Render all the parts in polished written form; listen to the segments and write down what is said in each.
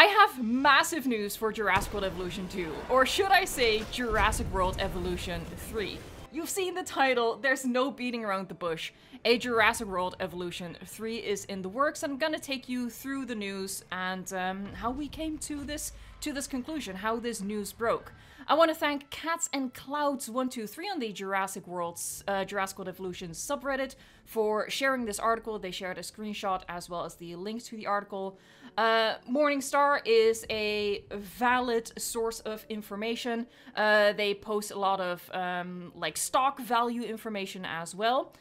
I have massive news for Jurassic World Evolution 2, or should I say Jurassic World Evolution 3. You've seen the title, there's no beating around the bush. A Jurassic World Evolution 3 is in the works. I'm gonna take you through the news and how we came to this conclusion, how this news broke. I want to thank Cats and Clouds 123 on the Jurassic World Evolution subreddit for sharing this article. They shared a screenshot as well as the link to the article. Morningstar is a valid source of information. They post a lot of like stock value information as well.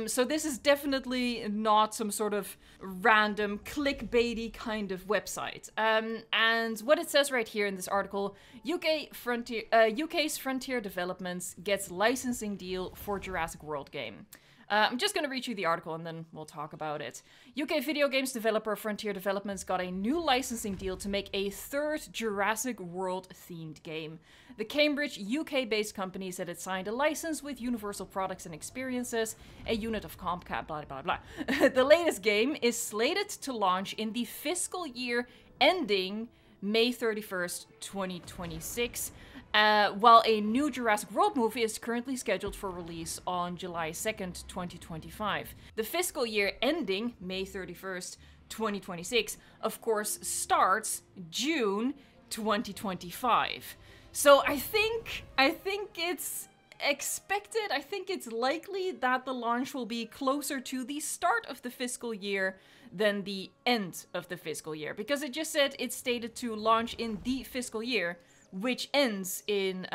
So this is definitely not some sort of random clickbaity kind of website. And what it says right here in this article, UK's Frontier Developments gets licensing deal for Jurassic World game. I'm just going to read you the article and then we'll talk about it. UK video games developer Frontier Developments got a new licensing deal to make a third Jurassic World themed game. The Cambridge UK-based company said it signed a license with Universal Products and Experiences, a unit of Comcast, blah blah blah. The latest game is slated to launch in the fiscal year ending May 31st, 2026. While a new Jurassic World movie is currently scheduled for release on July 2nd, 2025. The fiscal year ending May 31st, 2026, of course, starts June 2025. So I think it's expected, I think it's likely that the launch will be closer to the start of the fiscal year than the end of the fiscal year. Because it just said it's stated to launch in the fiscal year, which ends in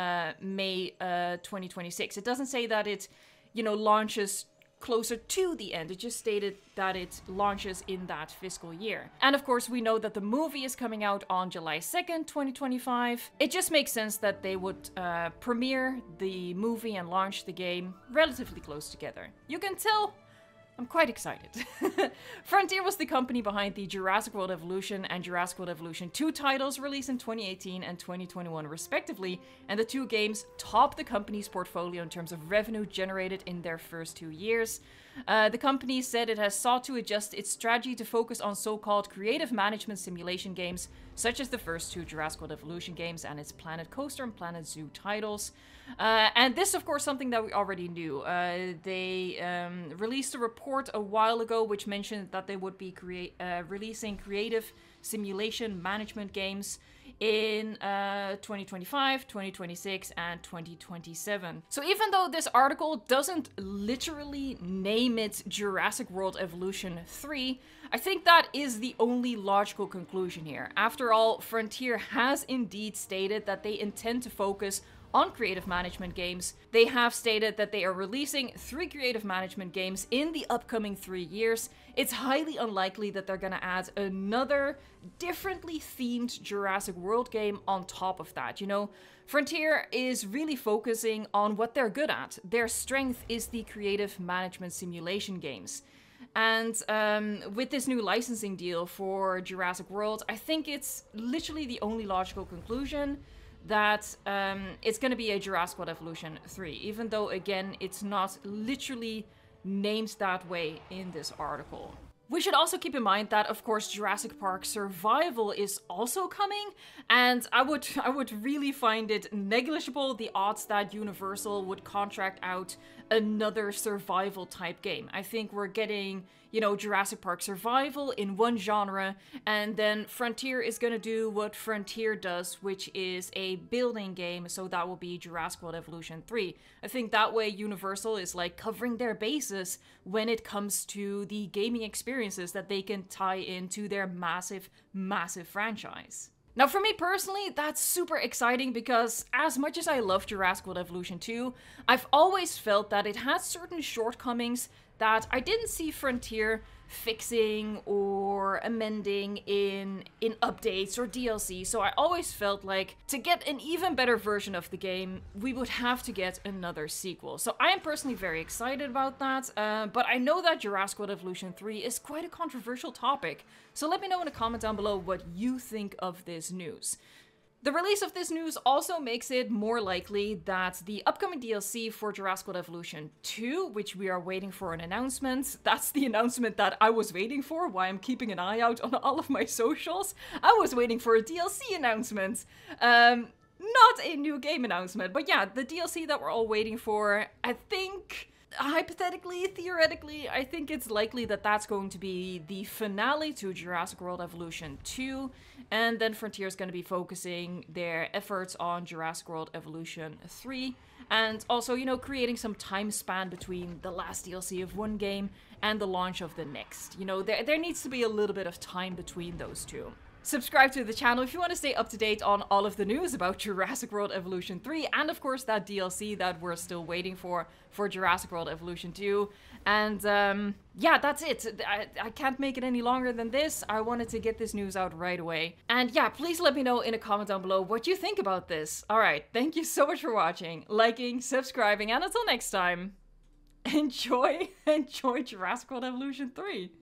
May 2026. It doesn't say that it, launches closer to the end. It just stated that it launches in that fiscal year. And of course, we know that the movie is coming out on July 2nd, 2025. It just makes sense that they would premiere the movie and launch the game relatively close together. You can tell I'm quite excited. Frontier was the company behind the Jurassic World Evolution and Jurassic World Evolution 2 titles released in 2018 and 2021 respectively, and the two games topped the company's portfolio in terms of revenue generated in their first 2 years. The company said it has sought to adjust its strategy to focus on so-called creative management simulation games, such as the first two Jurassic World Evolution games and its Planet Coaster and Planet Zoo titles. And this, of course, something that we already knew. They released a report a while ago which mentioned that they would be releasing creative simulation management games in 2025, 2026, and 2027. So even though this article doesn't literally name it Jurassic World Evolution 3, I think that is the only logical conclusion here. After all, Frontier has indeed stated that they intend to focus on creative management games. They have stated that they are releasing 3 creative management games in the upcoming 3 years. It's highly unlikely that they're gonna add another differently themed Jurassic World game on top of that, Frontier is really focusing on what they're good at. Their strength is the creative management simulation games. And with this new licensing deal for Jurassic World, I think it's literally the only logical conclusion that it's going to be a Jurassic World Evolution 3, even though, again, it's not literally named that way in this article. We should also keep in mind that, of course, Jurassic Park Survival is also coming, and I would really find it negligible the odds that Universal would contract out another survival type game. I think we're getting, Jurassic Park Survival in one genre, and then Frontier is gonna do what Frontier does, which is a building game, so that will be Jurassic World Evolution 3. I think that way Universal is like covering their bases when it comes to the gaming experiences that they can tie into their massive, massive franchise. Now, for me personally, that's super exciting because as much as I love Jurassic World Evolution 2, I've always felt that it had certain shortcomings that I didn't see Frontier fixing or amending in updates or DLC. So I always felt like to get an even better version of the game, we would have to get another sequel. So I am personally very excited about that, but I know that Jurassic World Evolution 3 is quite a controversial topic. So let me know in a comment down below what you think of this news. The release of this news also makes it more likely that the upcoming DLC for Jurassic World Evolution 2, which we are waiting for an announcement, that's the announcement that I was waiting for, why I'm keeping an eye out on all of my socials. I was waiting for a DLC announcement. Not a new game announcement, but yeah, the DLC that we're all waiting for, I think... Hypothetically, theoretically, I think it's likely that that's going to be the finale to Jurassic World Evolution 2, and then Frontier is going to be focusing their efforts on Jurassic World Evolution 3, and also, you know, creating some time span between the last DLC of one game and the launch of the next. You know, there needs to be a little bit of time between those two. Subscribe to the channel if you want to stay up to date on all of the news about Jurassic World Evolution 3 and of course that DLC that we're still waiting for Jurassic World Evolution 2. And yeah, that's it. I can't make it any longer than this. I wanted to get this news out right away. And yeah, please let me know in a comment down below what you think about this. Alright, thank you so much for watching, liking, subscribing, and until next time, enjoy Jurassic World Evolution 3.